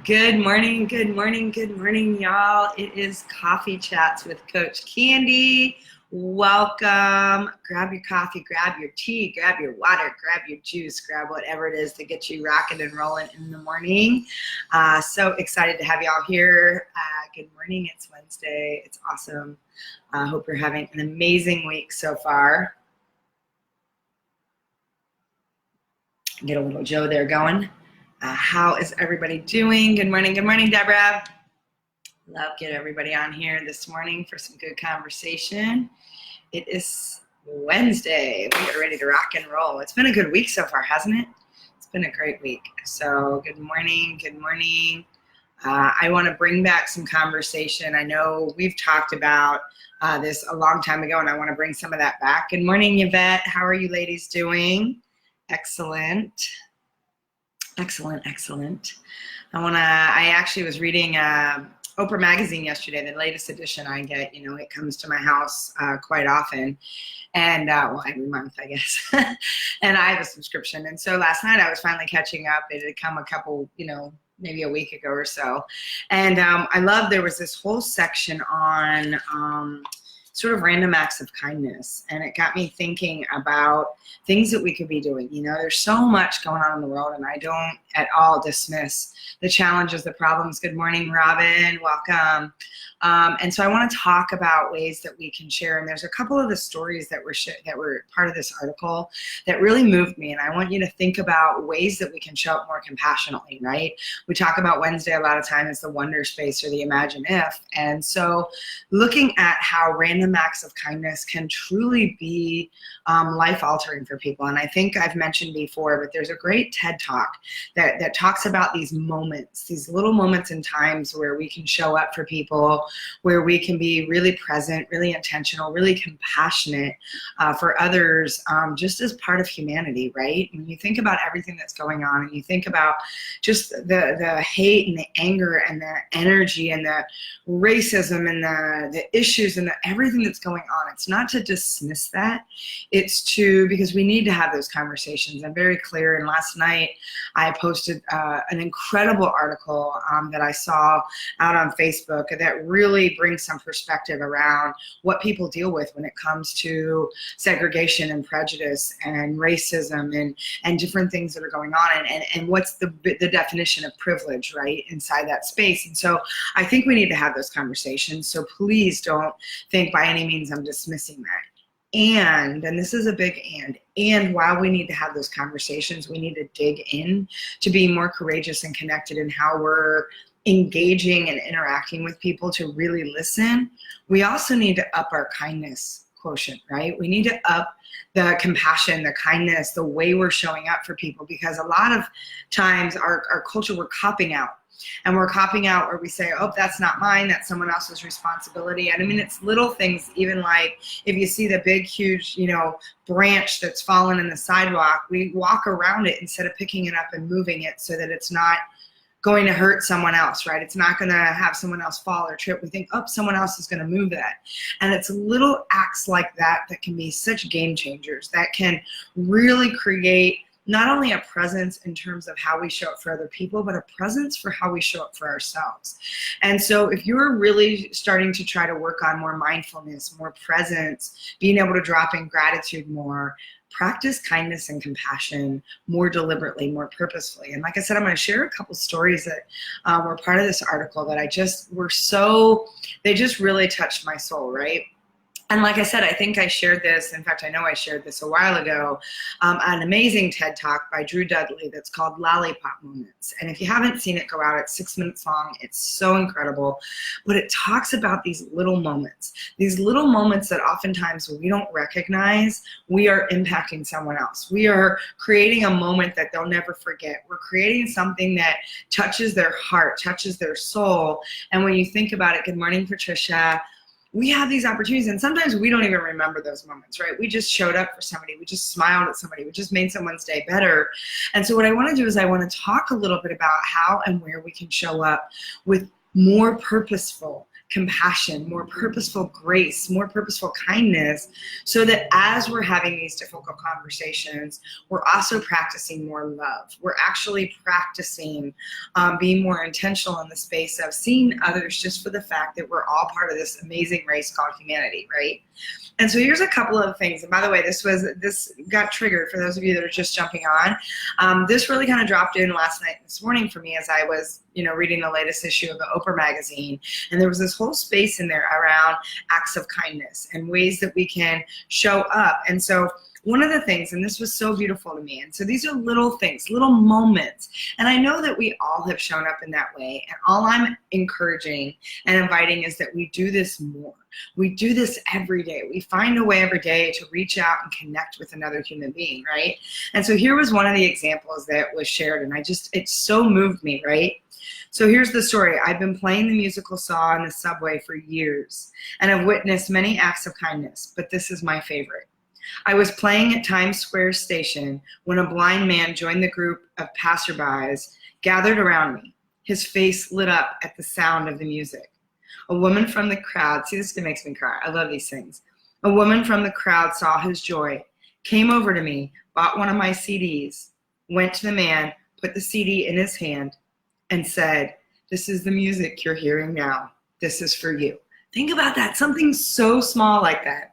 Good morning, good morning, good morning, y'all. It is Coffee Chats with Coach Candy. Welcome. Grab your coffee, grab your tea, grab your water, grab your juice, grab whatever it is to get you rocking and rolling in the morning. So excited to have y'all here. Good morning. It's Wednesday. It's awesome. I hope you're having an amazing week so far. Get a little Joe there going. How is everybody doing? Good morning, Deborah. Love get everybody on here this morning for some good conversation. It is Wednesday. We are ready to rock and roll. It's been a good week so far, hasn't it? It's been a great week. So good morning, good morning. I want to bring back some conversation. I know we've talked about this a long time ago, and I want to bring some of that back. Good morning, Yvette. How are you ladies doing? Excellent. Excellent, excellent. I actually was reading Oprah Magazine yesterday, the latest edition I get. You know, it comes to my house quite often. And, well, every month, I guess. And I have a subscription. And so last night I was finally catching up. It had come a couple, maybe a week ago or so. And I love there was this whole section on sort of random acts of kindness. And it got me thinking about things that we could be doing. There's so much going on in the world, and I don't at all dismiss the challenges, the problems. Good morning, Robin. Welcome. And so I want to talk about ways that we can share. And there's a couple of the stories that were part of this article that really moved me. And I want you to think about ways that we can show up more compassionately, right? We talk about Wednesday a lot of time as the wonder space or the imagine if. And so looking at how random acts of kindness can truly be life altering for people. And I think I've mentioned before, but there's a great TED Talk that talks about these moments, these little moments in times where we can show up for people, where we can be really present, really intentional, really compassionate for others, just as part of humanity, right? When you think about everything that's going on, and you think about just the hate and the anger and the energy and the racism and the issues and everything that's going on, it's not to dismiss that. It's because we need to have those conversations. I'm very clear. And last night I posted an incredible article that I saw out on Facebook that really brings some perspective around what people deal with when it comes to segregation and prejudice and racism and different things that are going on, and what's the definition of privilege, right, inside that space. And so I think we need to have those conversations. So please don't think by any means I'm dismissing that. And this is a big and while we need to have those conversations, we need to dig in to be more courageous and connected in how we're engaging and interacting with people to really listen. We also need to up our kindness quotient, right? We need to up the compassion, the kindness, the way we're showing up for people, because a lot of times our culture, we're copping out. And we're copping out where we say, oh, that's not mine, that's someone else's responsibility. And I mean, it's little things, even like if you see the big, huge, branch that's fallen in the sidewalk, we walk around it instead of picking it up and moving it so that it's not going to hurt someone else, right? It's not going to have someone else fall or trip. We think, oh, someone else is going to move that. And it's little acts like that that can be such game changers, that can really create not only a presence in terms of how we show up for other people, but a presence for how we show up for ourselves. And so if you're really starting to try to work on more mindfulness, more presence, being able to drop in gratitude more, practice kindness and compassion more deliberately, more purposefully. And like I said, I'm going to share a couple stories that were part of this article that they just really touched my soul, right? And like I said, I think I shared this. In fact, I know I shared this a while ago, an amazing TED Talk by Drew Dudley that's called Lollipop Moments. And if you haven't seen it, go out. It's 6 minutes long. It's so incredible. But it talks about these little moments that oftentimes we don't recognize we are impacting someone else. We are creating a moment that they'll never forget. We're creating something that touches their heart, touches their soul. And when you think about it, good morning, Patricia. We have these opportunities, and sometimes we don't even remember those moments, right? We just showed up for somebody. We just smiled at somebody. We just made someone's day better. And so what I want to do is I want to talk a little bit about how and where we can show up with more purposeful compassion, more purposeful grace, more purposeful kindness, so that as we're having these difficult conversations, we're also practicing more love. We're actually practicing being more intentional in the space of seeing others just for the fact that we're all part of this amazing race called humanity, right? And so here's a couple of things. And by the way, this got triggered for those of you that are just jumping on. This really kind of dropped in last night and this morning for me as I was, reading the latest issue of the Oprah magazine. And there was this whole space in there around acts of kindness and ways that we can show up. And so one of the things, and this was so beautiful to me, and so these are little things, little moments, and I know that we all have shown up in that way, and all I'm encouraging and inviting is that we do this more. We do this every day. We find a way every day to reach out and connect with another human being, right? And so here was one of the examples that was shared, and it so moved me, right? So here's the story. I've been playing the musical Saw in the subway for years, and have witnessed many acts of kindness, but this is my favorite. I was playing at Times Square station when a blind man joined the group of passerbys gathered around me. His face lit up at the sound of the music. A woman from the crowd, see, this makes me cry. I love these things. A woman from the crowd saw his joy, came over to me, bought one of my CDs, went to the man, put the CD in his hand, and said, "This is the music you're hearing now. This is for you." Think about that, something so small like that.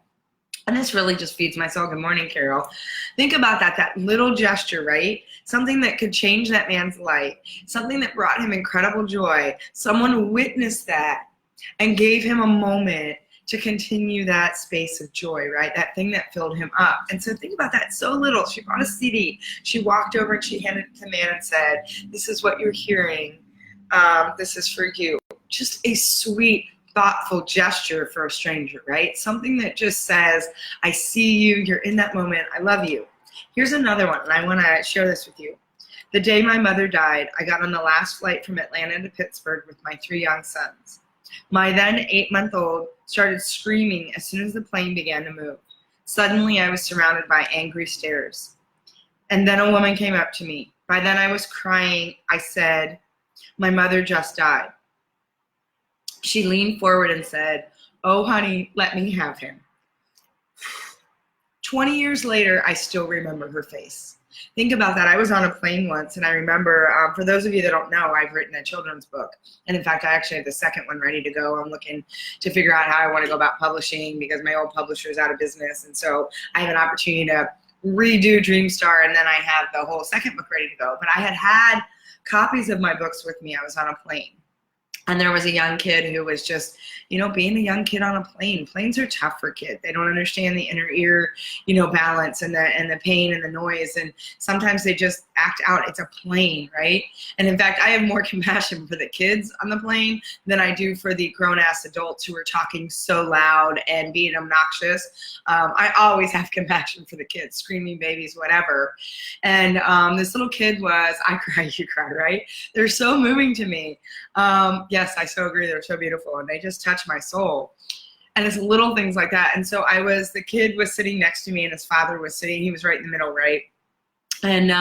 And this really just feeds my soul. Good morning, Carol. Think about that little gesture, right? Something that could change that man's life, something that brought him incredible joy. Someone witnessed that and gave him a moment to continue that space of joy, right? That thing that filled him up. And so think about that, so little. She brought a CD. She walked over and she handed it to the man and said, "This is what you're hearing. This is for you." Just a sweet, thoughtful gesture for a stranger, right? Something that just says, I see you, you're in that moment, I love you. Here's another one, and I want to share this with you. The day my mother died, I got on the last flight from Atlanta to Pittsburgh with my 3 young sons. My then 8-month-old started screaming as soon as the plane began to move. Suddenly, I was surrounded by angry stares. And then a woman came up to me. By then, I was crying. I said, "My mother just died." She leaned forward and said, "Oh, honey, let me have him." 20 years later, I still remember her face. Think about that. I was on a plane once, and I remember, for those of you that don't know, I've written a children's book. And in fact, I actually have the second one ready to go. I'm looking to figure out how I want to go about publishing because my old publisher is out of business. And so I have an opportunity to redo Dreamstar, and then I have the whole second book ready to go. But I had copies of my books with me. I was on a plane. And there was a young kid who was just, being a young kid on a plane. Planes are tough for kids. They don't understand the inner ear, balance and the pain and the noise. And sometimes they just act out. It's a plane, right? And in fact, I have more compassion for the kids on the plane than I do for the grown-ass adults who are talking so loud and being obnoxious. I always have compassion for the kids, screaming babies, whatever. And this little kid I cry, you cry, right? They're so moving to me. Yes, I so agree. They're so beautiful, and they just touch my soul. And it's little things like that. And so the kid was sitting next to me, and his father was sitting. He was right in the middle, right? And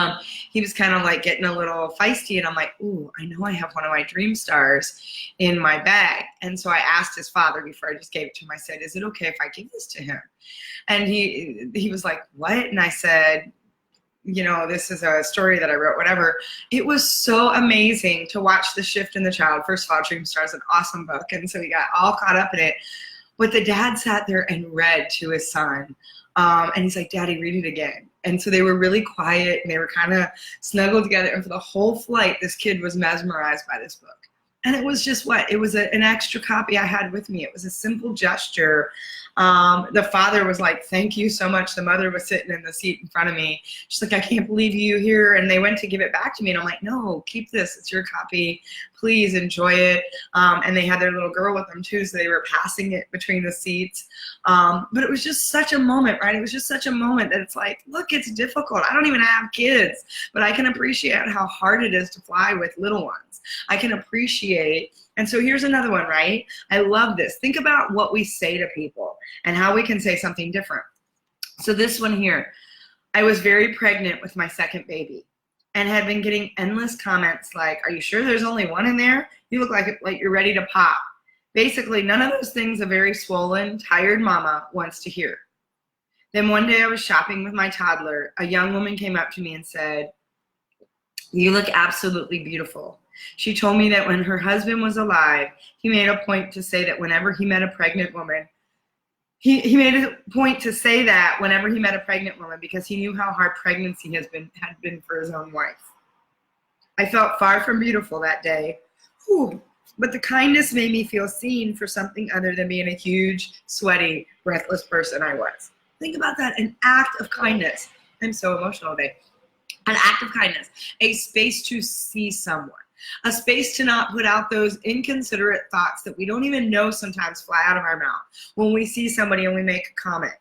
he was kind of like getting a little feisty, and I'm like, ooh, I know I have one of my Dreamstars in my bag. And so I asked his father before I just gave it to him. I said, "Is it okay if I give this to him?" And he was like, "What?" And I said, this is a story that I wrote, whatever. It was so amazing to watch the shift in the child. First of all, Dreamstar is an awesome book, and so we got all caught up in it. But the dad sat there and read to his son, and he's like, "Daddy, read it again." And so they were really quiet, and they were kind of snuggled together, and for the whole flight, this kid was mesmerized by this book. And it was just it was an extra copy I had with me. It was a simple gesture. The father was like, "Thank you so much." The mother was sitting in the seat in front of me. She's like, "I can't believe you here." And they went to give it back to me. And I'm like, "No, keep this. It's your copy. Please enjoy it." And they had their little girl with them too. So they were passing it between the seats. But it was just such a moment, right? It was just such a moment that it's like, look, it's difficult. I don't even have kids, but I can appreciate how hard it is to fly with little ones. I can appreciate. And so here's another one, right? I love this. Think about what we say to people and how we can say something different. So this one here, I was very pregnant with my second baby and had been getting endless comments like, "Are you sure there's only one in there? You look like you're ready to pop. Basically, none of those things a very swollen, tired mama wants to hear. Then one day I was shopping with my toddler. A young woman came up to me and said, "You look absolutely beautiful." She told me that when her husband was alive, he made a point to say that whenever he met a pregnant woman, he made a point to say that whenever he met a pregnant woman, because he knew how hard pregnancy had been for his own wife. I felt far from beautiful that day. Whew. But the kindness made me feel seen for something other than being a huge, sweaty, breathless person I was. Think about that, an act of kindness. I'm so emotional today. An act of kindness, a space to see someone, a space to not put out those inconsiderate thoughts that we don't even know sometimes fly out of our mouth when we see somebody and we make a comment.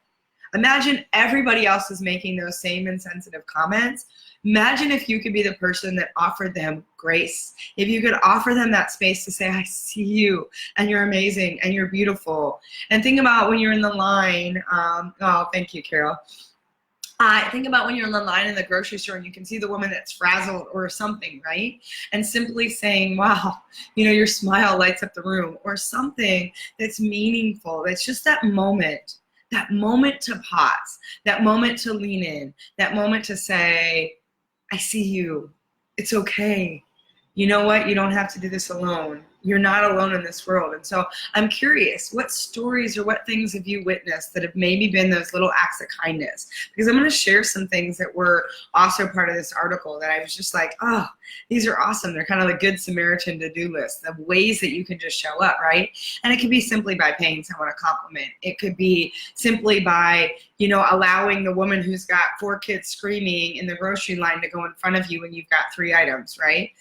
Imagine everybody else is making those same insensitive comments. Imagine if you could be the person that offered them grace. If you could offer them that space to say, "I see you, and you're amazing, and you're beautiful." And think about when you're in the line. Oh, thank you, Carol. Think about when you're in the line in the grocery store and you can see the woman that's frazzled or something, right? And simply saying, "Wow, your smile lights up the room," or something that's meaningful. It's just that moment to pause, that moment to lean in, that moment to say, "I see you. It's okay. You know what? You don't have to do this alone. You're not alone in this world." And so I'm curious, what stories or what things have you witnessed that have maybe been those little acts of kindness? Because I'm going to share some things that were also part of this article that I was just like, oh, these are awesome. They're kind of the Good Samaritan to-do list, the ways that you can just show up, right? And it could be simply by paying someone a compliment. It could be simply by, allowing the woman who's got 4 kids screaming in the grocery line to go in front of you when you've got 3 items, right?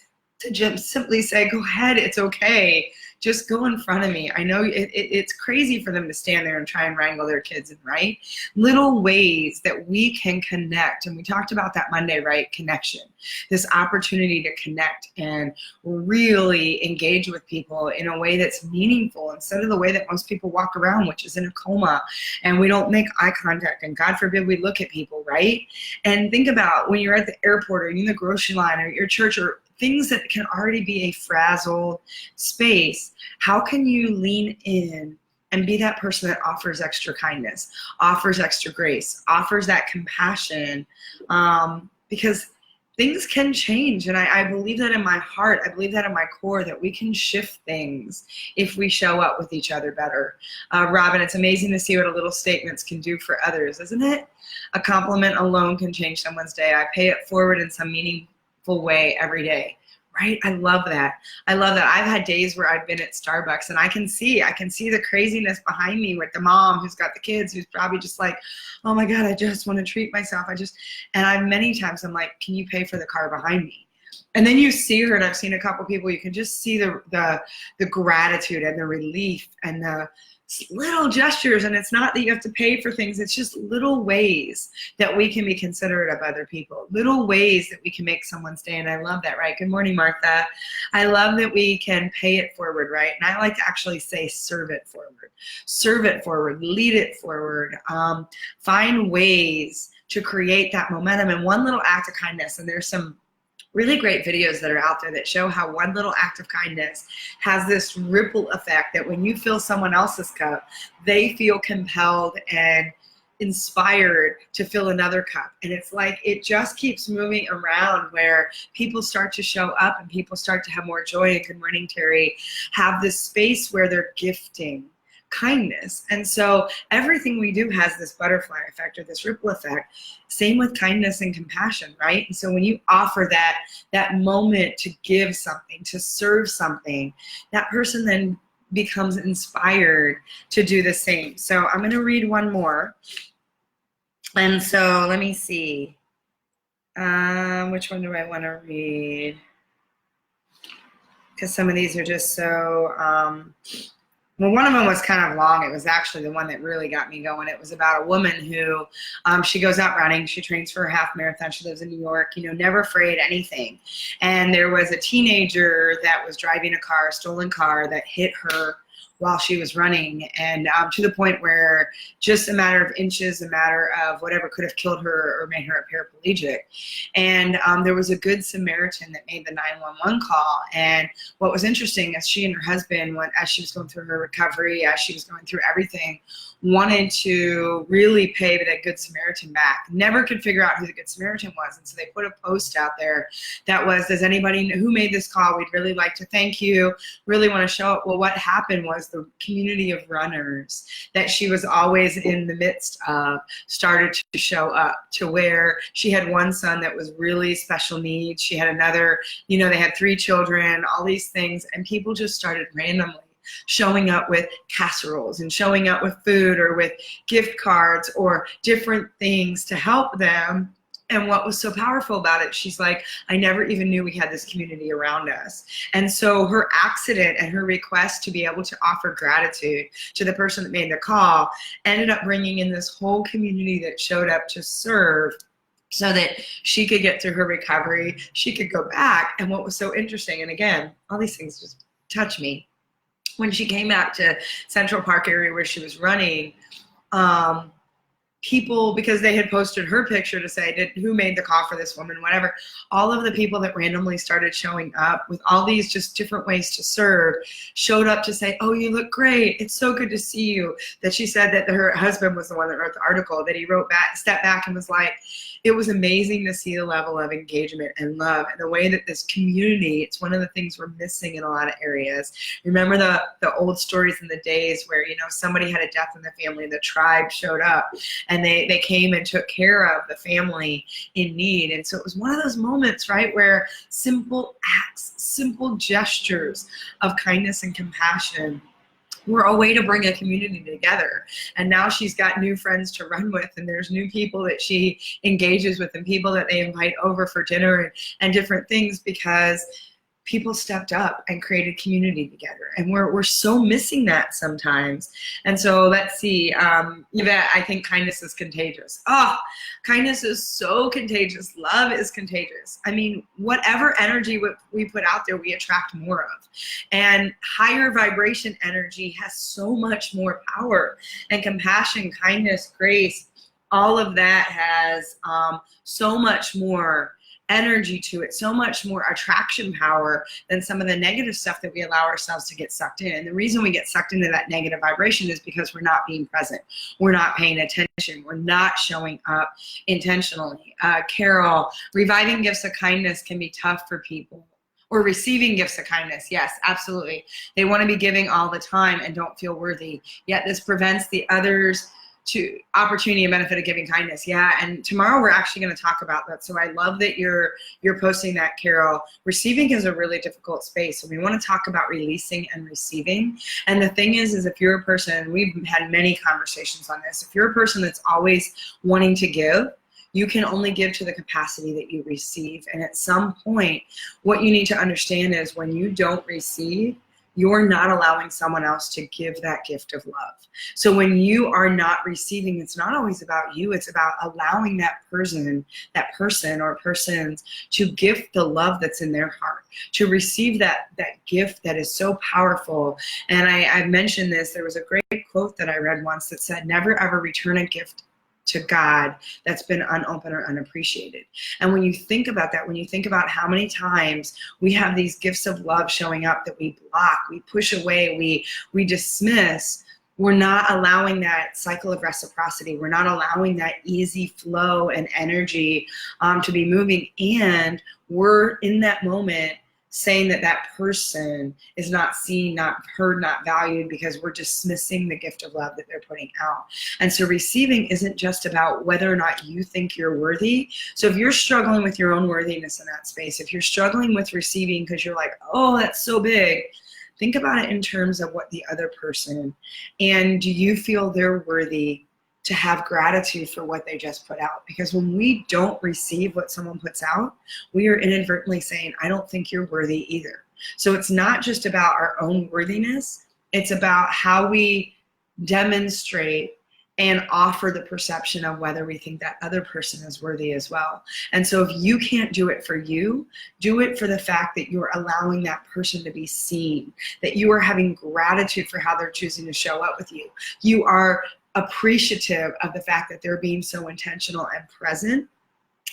To just simply say, "Go ahead, it's okay. Just go in front of me." I know it's crazy for them to stand there and try and wrangle their kids in, right? Little ways that we can connect. And we talked about that Monday, right? Connection. This opportunity to connect and really engage with people in a way that's meaningful instead of the way that most people walk around, which is in a coma, and we don't make eye contact, and God forbid we look at people, right? And think about when you're at the airport or in the grocery line or your church or things that can already be a frazzled space. How can you lean in and be that person that offers extra kindness, offers extra grace, offers that compassion? Because things can change. And I believe that in my heart. I believe that in my core, that we can shift things if we show up with each other better. Robin, it's amazing to see what a little statements can do for others, isn't it? A compliment alone can change someone's day. I pay it forward in some meaningful way every day, right? I love that. I've had days where I've been at Starbucks and I can see the craziness behind me with the mom who's got the kids, who's probably just like, "Oh my God, I just want to treat myself." Many times I'm like, "Can you pay for the car behind me?" And then you see her, and I've seen a couple people, you can just see the gratitude and the relief and the little gestures. And it's not that you have to pay for things. It's just little ways that we can be considerate of other people, little ways that we can make someone's day. And I love that, right? Good morning, Martha. I love that we can pay it forward, right? And I like to actually say serve it forward, lead it forward, find ways to create that momentum. And one little act of kindness, and there's some really great videos that are out there that show how one little act of kindness has this ripple effect, that when you fill someone else's cup, they feel compelled and inspired to fill another cup. And it's like it just keeps moving around, where people start to show up and people start to have more joy. And good morning, Terry. Have this space where they're gifting kindness. And so everything we do has this butterfly effect, or this ripple effect. Same with kindness and compassion, right? And so when you offer that moment to give something, to serve something, that person then becomes inspired to do the same. So I'm going to read one more. And so let me see. Which one do I want to read? Because some of these are just so... well, one of them was kind of long. It was actually the one that really got me going. It was about a woman who, she goes out running. She trains for a half marathon. She lives in New York, never afraid anything. And there was a teenager that was driving a stolen car, that hit her while she was running, and to the point where just a matter of inches, a matter of whatever could have killed her or made her a paraplegic. And there was a good Samaritan that made the 911 call. And what was interesting is she and her husband, as she was going through her recovery, as she was going through everything, wanted to really pay that Good Samaritan back. Never could figure out who the Good Samaritan was. And so they put a post out there that was, does anybody know who made this call? We'd really like to thank you. Really want to show it. Well, what happened was the community of runners that she was always in the midst of started to show up, to where she had one son that was really special needs. She had another, they had 3 children, all these things. And people just started randomly showing up with casseroles and showing up with food or with gift cards or different things to help them. And what was so powerful about it, she's like, I never even knew we had this community around us. And so her accident and her request to be able to offer gratitude to the person that made the call ended up bringing in this whole community that showed up to serve, so that she could get through her recovery, she could go back. And what was so interesting, and again, all these things just touch me, when she came back to Central Park area where she was running, people, because they had posted her picture to say, who made the call for this woman, whatever, all of the people that randomly started showing up with all these just different ways to serve, showed up to say, oh, you look great. It's so good to see you. That she said that her husband was the one that wrote the article, that he wrote back, stepped back and was like, it was amazing to see the level of engagement and love and the way that this community, it's one of the things we're missing in a lot of areas. Remember the old stories in the days where, somebody had a death in the family, the tribe showed up and they came and took care of the family in need. And so it was one of those moments, right, where simple acts, simple gestures of kindness and compassion were a way to bring a community together. And now she's got new friends to run with, and there's new people that she engages with and people that they invite over for dinner and different things, because people stepped up and created community together. And we're so missing that sometimes. And so let's see, Yvette, I think kindness is contagious. Oh, kindness is so contagious. Love is contagious. I mean, whatever energy we put out there, we attract more of. And higher vibration energy has so much more power. And compassion, kindness, grace, all of that has so much more energy to it, so much more attraction power than some of the negative stuff that we allow ourselves to get sucked in. And the reason we get sucked into that negative vibration is because we're not being present. We're not paying attention. We're not showing up intentionally. Carol, reviving gifts of kindness can be tough for people. Or receiving gifts of kindness. Yes, absolutely. They want to be giving all the time and don't feel worthy. Yet this prevents the others to opportunity and benefit of giving kindness. Yeah, and tomorrow we're actually going to talk about that. So I love that you're posting that, Carol. Receiving is a really difficult space. So we want to talk about releasing and receiving. And the thing is if you're a person, we've had many conversations on this, if you're a person that's always wanting to give, you can only give to the capacity that you receive. And at some point, what you need to understand is when you don't receive, you're not allowing someone else to give that gift of love. So when you are not receiving, it's not always about you, it's about allowing that person or persons to give the love that's in their heart, to receive that gift that is so powerful. And I mentioned this, there was a great quote that I read once that said, never ever return a gift to God that's been unopened or unappreciated. And when you think about that, when you think about how many times we have these gifts of love showing up that we block, we push away, we dismiss, we're not allowing that cycle of reciprocity. We're not allowing that easy flow and energy to be moving. And we're in that moment saying that person is not seen, not heard, not valued, because we're dismissing the gift of love that they're putting out. And so receiving isn't just about whether or not you think you're worthy. So if you're struggling with your own worthiness in that space, if you're struggling with receiving because you're like, oh, that's so big, think about it in terms of what the other person, and do you feel they're worthy to have gratitude for what they just put out? Because when we don't receive what someone puts out, we are inadvertently saying, I don't think you're worthy either. So it's not just about our own worthiness, it's about how we demonstrate and offer the perception of whether we think that other person is worthy as well. And so if you can't do it for you, do it for the fact that you're allowing that person to be seen, that you are having gratitude for how they're choosing to show up with you. You are appreciative of the fact that they're being so intentional and present.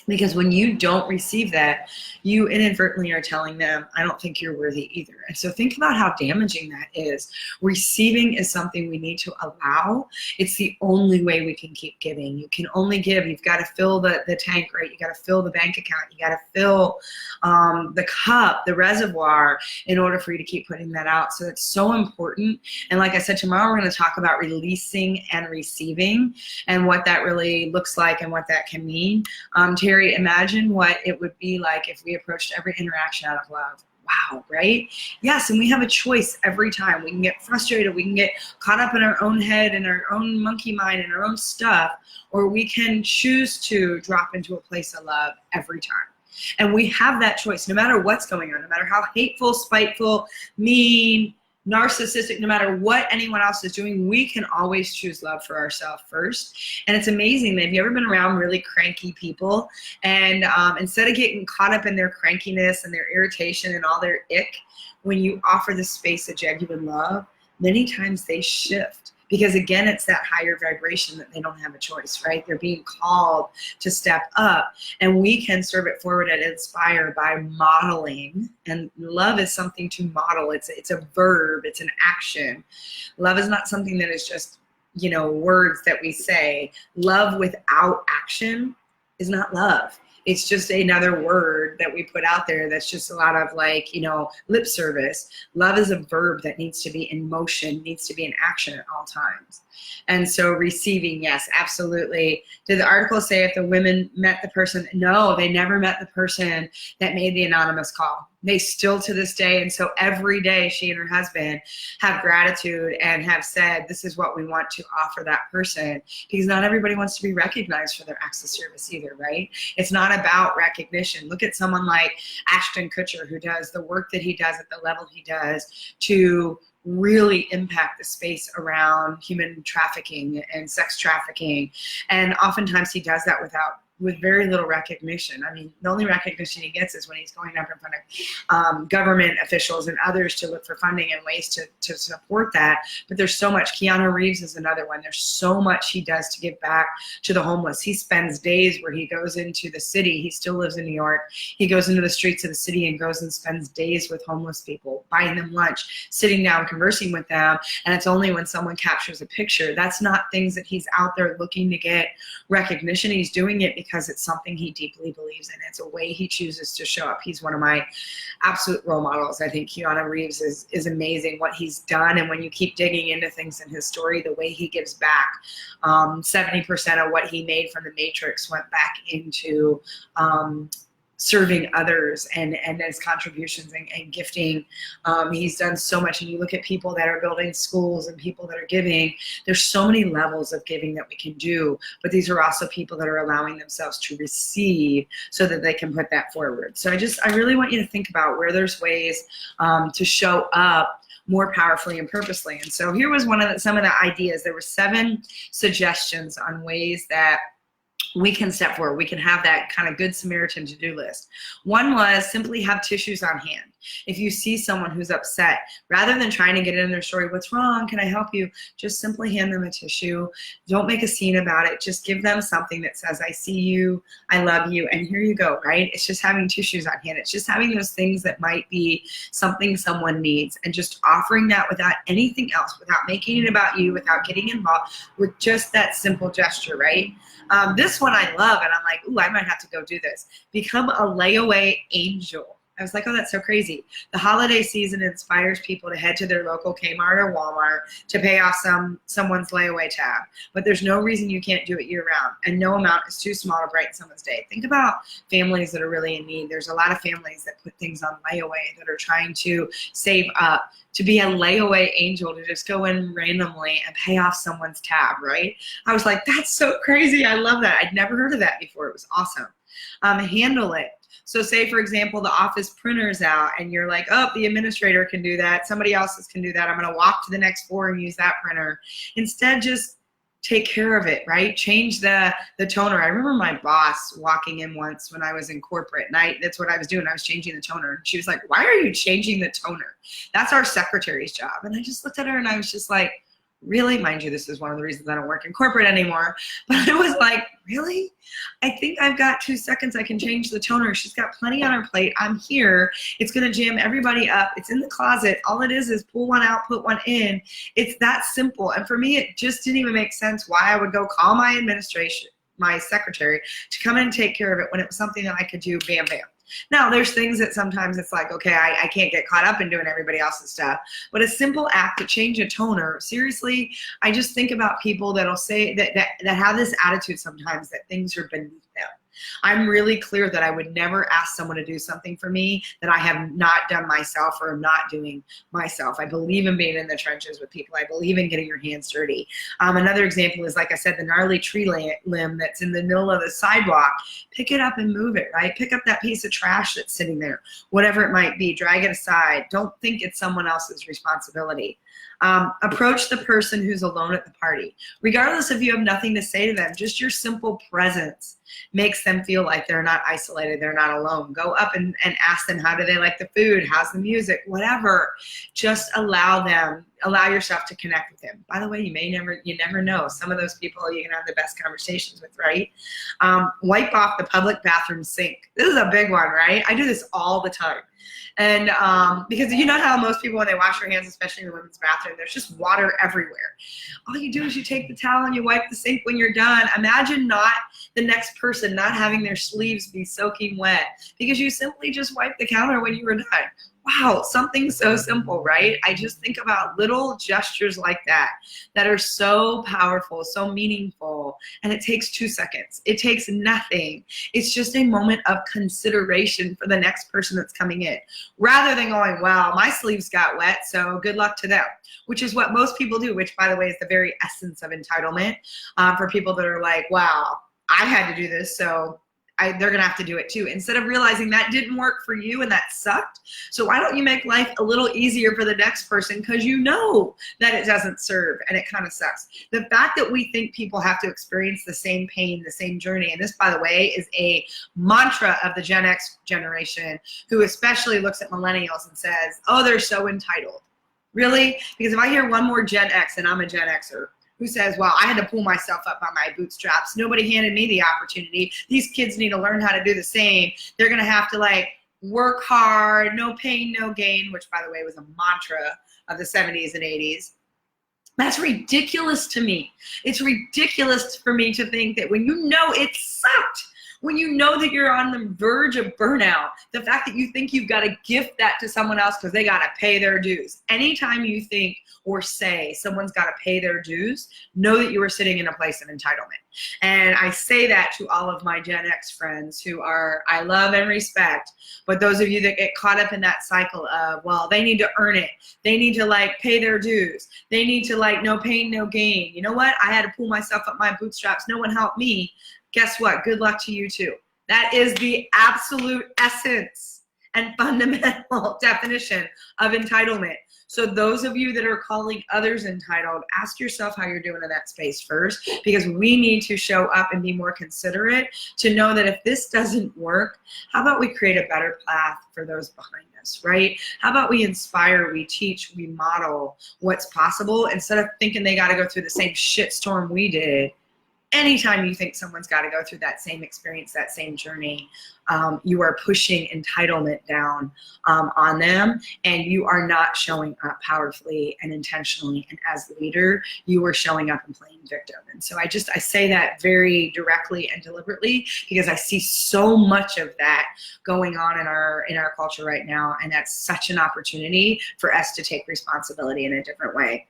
Because when you don't receive that, you inadvertently are telling them, I don't think you're worthy either. And so think about how damaging that is. Receiving is something we need to allow. It's the only way we can keep giving. You can only give. You've got to fill the tank, right? You got to fill the bank account. You got to fill the cup, the reservoir, in order for you to keep putting that out. So it's so important. And like I said, tomorrow we're going to talk about releasing and receiving and what that really looks like and what that can mean. Terry, imagine what it would be like if we approached every interaction out of love. Wow, right? Yes, and we have a choice every time. We can get frustrated, we can get caught up in our own head and our own monkey mind and our own stuff, or we can choose to drop into a place of love every time. And we have that choice no matter what's going on, no matter how hateful, spiteful, mean, narcissistic, no matter what anyone else is doing, we can always choose love for ourselves first. And it's amazing. Have you ever been around really cranky people? And instead of getting caught up in their crankiness and their irritation and all their ick, when you offer the space of genuine love, many times they shift. Because again, it's that higher vibration that they don't have a choice, right? They're being called to step up, and we can serve it forward and inspire by modeling. And love is something to model. It's a verb. It's an action. Love is not something that is just, words that we say. Love without action is not love. It's just another word that we put out there that's just a lot of lip service. Love is a verb that needs to be in motion, needs to be in action at all times. And so receiving, yes, absolutely. Did the article say if the women met the person? No, they never met the person that made the anonymous call. They still to this day. And so every day she and her husband have gratitude and have said, this is what we want to offer that person, because not everybody wants to be recognized for their acts of service either, right? It's not about recognition. Look at someone like Ashton Kutcher, who does the work that he does at the level he does to really impact the space around human trafficking and sex trafficking. And oftentimes he does that with very little recognition. I mean, the only recognition he gets is when he's going up in front of government officials and others to look for funding and ways to support that. But there's so much. Keanu Reeves is another one. There's so much he does to give back to the homeless. He spends days where he goes into the city. He still lives in New York. He goes into the streets of the city and goes and spends days with homeless people, buying them lunch, sitting down, conversing with them. And it's only when someone captures a picture. That's not things that he's out there looking to get recognition. He's doing it because it's something he deeply believes in. It's a way he chooses to show up. He's one of my absolute role models. I think Keanu Reeves is amazing what he's done. And when you keep digging into things in his story, the way he gives back, 70% of what he made from The Matrix went back into serving others and his contributions and gifting. He's done so much. And you look at people that are building schools and people that are giving, there's so many levels of giving that we can do, but these are also people that are allowing themselves to receive so that they can put that forward. So I really want you to think about where there's ways to show up more powerfully and purposely. And so here was some of the ideas. There were 7 suggestions on ways that we can step forward. We can have that kind of Good Samaritan to-do list. One was simply have tissues on hand. If you see someone who's upset, rather than trying to get in their story, what's wrong? Can I help you? Just simply hand them a tissue. Don't make a scene about it. Just give them something that says, I see you, I love you, and here you go, right? It's just having tissues on hand. It's just having those things that might be something someone needs and just offering that without anything else, without making it about you, without getting involved, with just that simple gesture, right? This one I love, and I'm like, ooh, I might have to go do this. Become a layaway angel. I was like, oh, that's so crazy. The holiday season inspires people to head to their local Kmart or Walmart to pay off someone's layaway tab. But there's no reason you can't do it year round, and no amount is too small to brighten someone's day. Think about families that are really in need. There's a lot of families that put things on layaway, that are trying to save up. To be a layaway angel, to just go in randomly and pay off someone's tab, right? I was like, that's so crazy. I love that. I'd never heard of that before. It was awesome. Handle it. So say, for example, the office printer's out and you're like, oh, the administrator can do that. Somebody else can do that. I'm going to walk to the next floor and use that printer. Instead, just take care of it, right? Change the toner. I remember my boss walking in once when I was in corporate, and that's what I was doing. I was changing the toner. She was like, why are you changing the toner? That's our secretary's job. And I just looked at her and I was just like, really? Mind you, this is one of the reasons I don't work in corporate anymore. But I was like, really? I think I've got 2 seconds. I can change the toner. She's got plenty on her plate. I'm here. It's going to jam everybody up. It's in the closet. All it is pull one out, put one in. It's that simple. And for me, it just didn't even make sense why I would go call my administration, my secretary, to come in and take care of it when it was something that I could do, bam, bam. Now, there's things that sometimes it's like, okay, I can't get caught up in doing everybody else's stuff. But a simple act to change a toner, seriously, I just think about people that'll say that have this attitude sometimes that things are beneath them. I'm really clear that I would never ask someone to do something for me that I have not done myself or am not doing myself. I believe in being in the trenches with people. I believe in getting your hands dirty. Another example is, like I said, the gnarly tree limb that's in the middle of the sidewalk. Pick it up and move it, right? Pick up that piece of trash that's sitting there, whatever it might be. Drag it aside. Don't think it's someone else's responsibility. Approach the person who's alone at the party. Regardless if you have nothing to say to them, just your simple presence makes them feel like they're not isolated, they're not alone. Go up and ask them, how do they like the food? How's the music? Whatever. Just allow yourself to connect with them. By the way, you never know. Some of those people you can have the best conversations with, right? Wipe off the public bathroom sink. This is a big one, right? I do this all the time. And because you know how most people, when they wash their hands, especially in the women's bathroom, there's just water everywhere. All you do is you take the towel and you wipe the sink when you're done. Imagine not the next person not having their sleeves be soaking wet because you simply just wiped the counter when you were done. Wow, something so simple, right? I just think about little gestures like that are so powerful, so meaningful, and it takes 2 seconds. It takes nothing. It's just a moment of consideration for the next person that's coming in, rather than going, well, my sleeves got wet, so good luck to them, which is what most people do, which, by the way, is the very essence of entitlement for people that are like, wow, I had to do this, so they're going to have to do it too, instead of realizing that didn't work for you and that sucked. So why don't you make life a little easier for the next person, because you know that it doesn't serve and it kind of sucks. The fact that we think people have to experience the same pain, the same journey, and this, by the way, is a mantra of the Gen X generation, who especially looks at millennials and says, oh, they're so entitled. Really? Because if I hear one more Gen X, and I'm a Gen Xer, who says, well, I had to pull myself up by my bootstraps. Nobody handed me the opportunity. These kids need to learn how to do the same. They're going to have to work hard, no pain, no gain, which, by the way, was a mantra of the 70s and 80s. That's ridiculous to me. It's ridiculous for me to think that when you know it sucked, when you know that you're on the verge of burnout, the fact that you think you've got to gift that to someone else because they got to pay their dues. Anytime you think or say someone's got to pay their dues, know that you are sitting in a place of entitlement. And I say that to all of my Gen X friends who I love and respect, but those of you that get caught up in that cycle of, well, they need to earn it. They need to pay their dues. They need to no pain, no gain. You know what? I had to pull myself up my bootstraps. No one helped me. Guess what? Good luck to you too. That is the absolute essence and fundamental definition of entitlement. So those of you that are calling others entitled, ask yourself how you're doing in that space first, because we need to show up and be more considerate to know that if this doesn't work, how about we create a better path for those behind us, right? How about we inspire, we teach, we model what's possible instead of thinking they got to go through the same shitstorm we did. Anytime you think someone's got to go through that same experience, that same journey, you are pushing entitlement down on them, and you are not showing up powerfully and intentionally. And as the leader, you are showing up and playing victim. And so I say that very directly and deliberately because I see so much of that going on in our culture right now, and that's such an opportunity for us to take responsibility in a different way.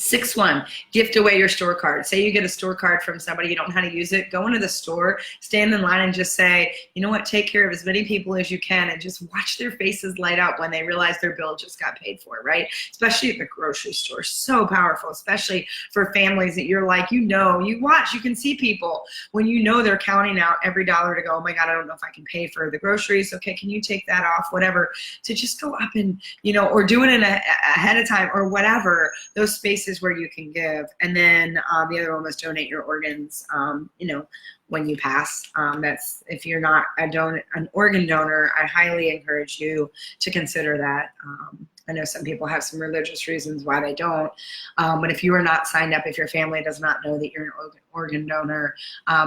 6-1, gift away your store card. Say you get a store card from somebody, you don't know how to use it, go into the store, stand in line and just say, you know what, take care of as many people as you can, and just watch their faces light up when they realize their bill just got paid for, right? Especially at the grocery store. So powerful, especially for families that you're you watch, you can see people when you know they're counting out every dollar to go, oh my God, I don't know if I can pay for the groceries. Okay, can you take that off? Whatever, to just go up and, or do it ahead of time or whatever, those spaces places where you can give. And then the other one was donate your organs, when you pass. That's, if you're not an organ donor, I highly encourage you to consider that. I know some people have some religious reasons why they don't, but if you are not signed up, if your family does not know that you're an organ donor,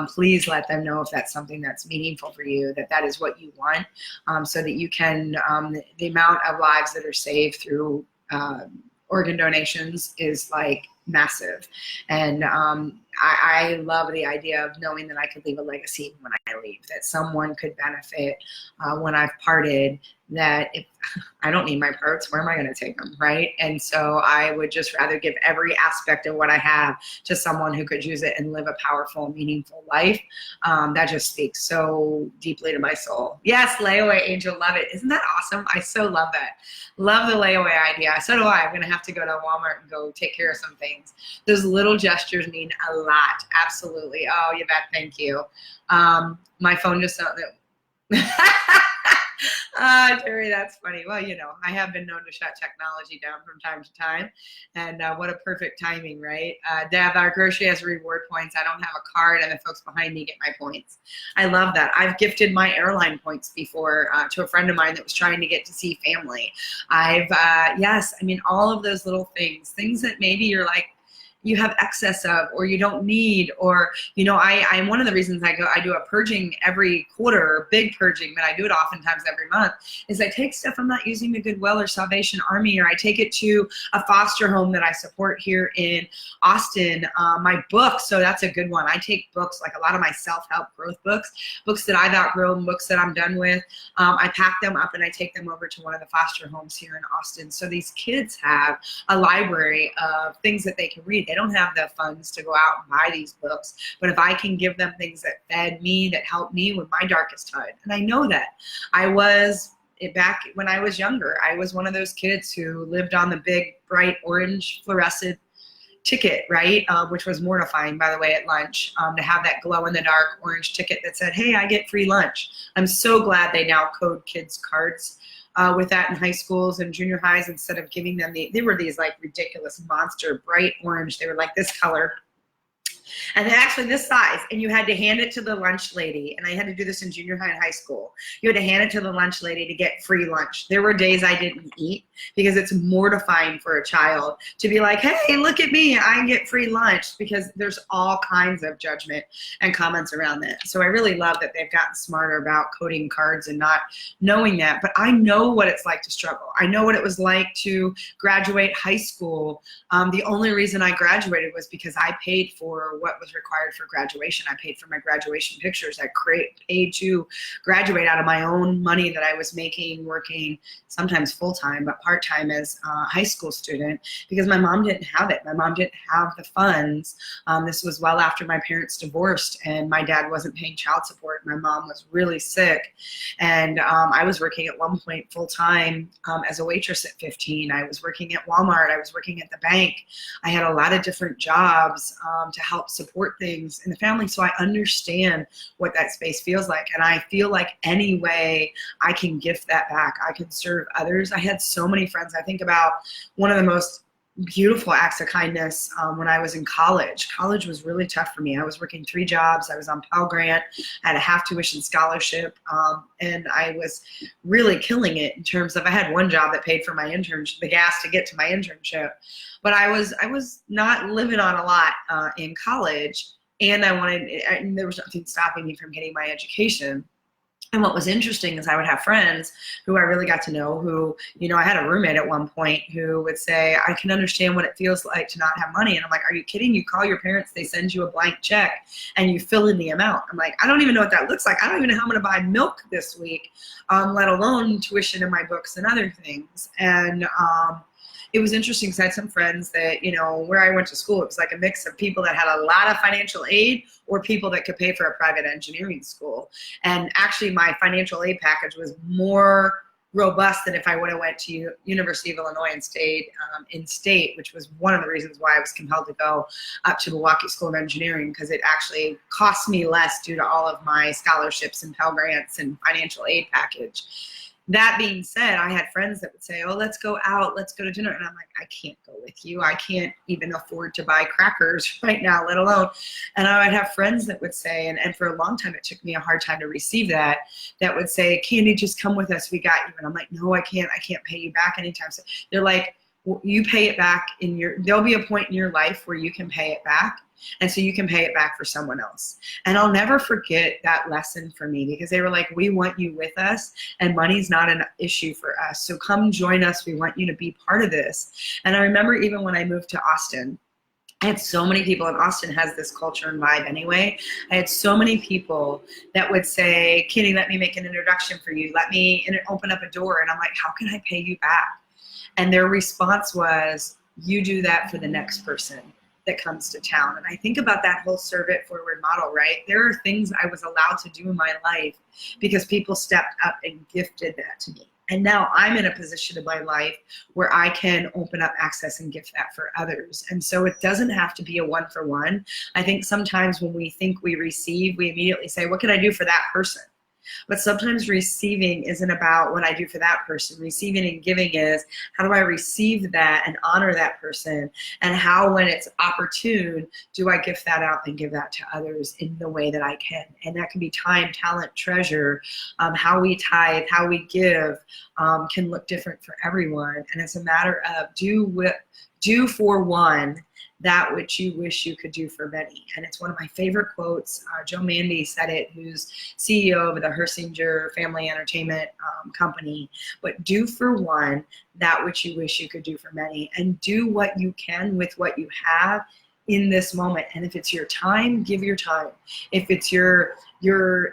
please let them know if that's something that's meaningful for you, that is what you want, so that you can, the amount of lives that are saved through organ donations is like massive. And I love the idea of knowing that I could leave a legacy when I leave, that someone could benefit when I've parted, that if I don't need my parts, where am I going to take them, right? And so I would just rather give every aspect of what I have to someone who could use it and live a powerful, meaningful life. That just speaks so deeply to my soul. Yes, layaway angel, love it. Isn't that awesome? I so love that. Love the layaway idea. So do I. I'm going to have to go to Walmart and go take care of some things. Those little gestures mean a lot. Absolutely. Oh, Yvette, thank you. My phone just sounded. Terry, that's funny. Well, I have been known to shut technology down from time to time, and what a perfect timing, right? Deb, our grocery has reward points. I don't have a card, and the folks behind me get my points. I love that. I've gifted my airline points before to a friend of mine that was trying to get to see family. Yes, I mean, all of those little things that maybe you're like, you have excess of, or you don't need, or, I'm one of the reasons I do a purging every quarter, big purging, but I do it oftentimes every month, is I take stuff I'm not using to Goodwill or Salvation Army, or I take it to a foster home that I support here in Austin. My books, so that's a good one. I take books, like a lot of my self-help growth books that I've outgrown, books that I'm done with. I pack them up and I take them over to one of the foster homes here in Austin. So these kids have a library of things that they can read. They don't have the funds to go out and buy these books, but if I can give them things that fed me, that helped me with my darkest time, and I know that back when I was younger, I was one of those kids who lived on the big, bright, orange fluorescent ticket, right? Which was mortifying, by the way, at lunch, to have that glow-in-the-dark orange ticket that said, hey, I get free lunch. I'm so glad they now code kids' cards with that in high schools and junior highs, instead of giving them they were these like ridiculous monster bright orange. They were like this color. And then actually this size, and you had to hand it to the lunch lady. And I had to do this in junior high and high school. You had to hand it to the lunch lady to get free lunch. There were days I didn't eat because it's mortifying for a child to be like, hey, look at me, I get free lunch, because there's all kinds of judgment and comments around that. So I really love that they've gotten smarter about coding cards and not knowing that. But I know what it's like to struggle. I know what it was like to graduate high school. The only reason I graduated was because I paid for what was required for graduation. I paid for my graduation pictures. I paid to graduate out of my own money that I was making, working sometimes full-time, but part-time as a high school student, because my mom didn't have it. My mom didn't have the funds. This was well after my parents divorced, and my dad wasn't paying child support. My mom was really sick, and I was working at one point full-time as a waitress at 15. I was working at Walmart. I was working at the bank. I had a lot of different jobs to help support things in the family, so I understand what that space feels like, and I feel like any way I can gift that back, I can serve others. I had so many friends. I think about one of the most beautiful acts of kindness when I was in college. College was really tough for me. I was working 3 jobs. I was on Pell Grant. I had a half tuition scholarship, and I was really killing it in terms of, I had one job that paid for my internship, the gas to get to my internship, but I was not living on a lot in college, and there was nothing stopping me from getting my education. And what was interesting is I would have friends who I really got to know who, I had a roommate at one point who would say, I can understand what it feels like to not have money. And I'm like, are you kidding? You call your parents, they send you a blank check, and you fill in the amount. I'm like, I don't even know what that looks like. I don't even know how I'm going to buy milk this week, let alone tuition in my books and other things. And it was interesting because I had some friends that, where I went to school, it was like a mix of people that had a lot of financial aid or people that could pay for a private engineering school. And actually my financial aid package was more robust than if I would have went to University of Illinois and stayed in state, which was one of the reasons why I was compelled to go up to Milwaukee School of Engineering, because it actually cost me less due to all of my scholarships and Pell Grants and financial aid package. That being said, I had friends that would say, oh, let's go out, let's go to dinner. And I'm like, I can't go with you. I can't even afford to buy crackers right now, let alone. And I would have friends that would say, and for a long time, it took me a hard time to receive that would say, Candy, just come with us. We got you. And I'm like, no, I can't pay you back anytime soon. They're like, well, you pay it back there'll be a point in your life where you can pay it back. And so you can pay it back for someone else. And I'll never forget that lesson for me, because they were like, we want you with us, and money's not an issue for us. So come join us. We want you to be part of this. And I remember even when I moved to Austin, I had so many people, and Austin has this culture and vibe anyway. I had so many people that would say, Kitty, let me make an introduction for you. Let me open up a door. And I'm like, how can I pay you back? And their response was, you do that for the next person that comes to town. And I think about that whole serve it forward model, right? There are things I was allowed to do in my life because people stepped up and gifted that to me. And now I'm in a position in my life where I can open up access and gift that for others. And so it doesn't have to be a one-for-one. I think sometimes when we think we receive, we immediately say, what can I do for that person? But sometimes receiving isn't about what I do for that person. Receiving and giving is, how do I receive that and honor that person? And how, when it's opportune, do I gift that out and give that to others in the way that I can? And that can be time, talent, treasure. How we tithe, how we give can look different for everyone. And it's a matter of do for one that which you wish you could do for many. And it's one of my favorite quotes. Joe Mandy said it, who's CEO of the Hersinger Family Entertainment Company. But do for one that which you wish you could do for many, and do what you can with what you have in this moment. And if it's your time, give your time. If it's your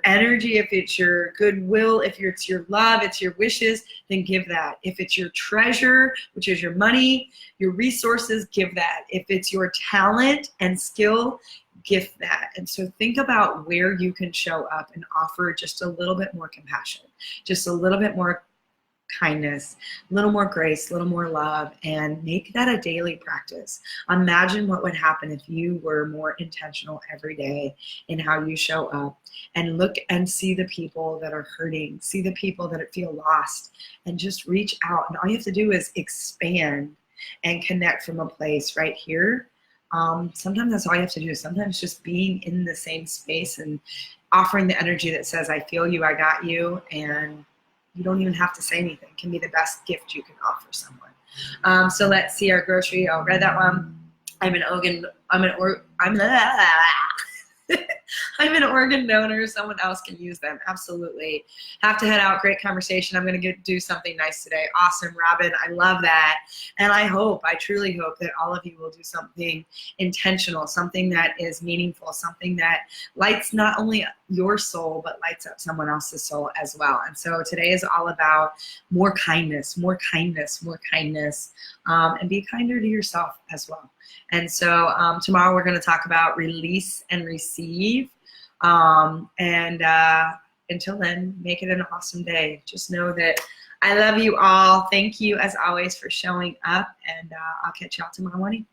energy, if it's your goodwill, if it's your love, it's your wishes, then give that. If it's your treasure, which is your money, your resources, give that. If it's your talent and skill, gift that. And so think about where you can show up and offer just a little bit more compassion, just a little bit more kindness, a little more grace, a little more love, and make that a daily practice. Imagine what would happen if you were more intentional every day in how you show up, and look and see the people that are hurting, see the people that feel lost, and just reach out. And all you have to do is expand and connect from a place right here. Sometimes that's all you have to do. Sometimes just being in the same space and offering the energy that says, I feel you, I got you, and you don't even have to say anything. It can be the best gift you can offer someone. So let's see our grocery. I read that one. I'm an organ donor. Someone else can use them. Absolutely. Have to head out. Great conversation. I'm going to do something nice today. Awesome, Robin. I love that. And I truly hope that all of you will do something intentional, something that is meaningful, something that lights not only your soul, but lights up someone else's soul as well. And so today is all about more kindness, more kindness, more kindness, and be kinder to yourself as well. And so tomorrow we're going to talk about release and receive. Until then, make it an awesome day. Just know that I love you all. Thank you, as always, for showing up, and I'll catch y'all tomorrow morning.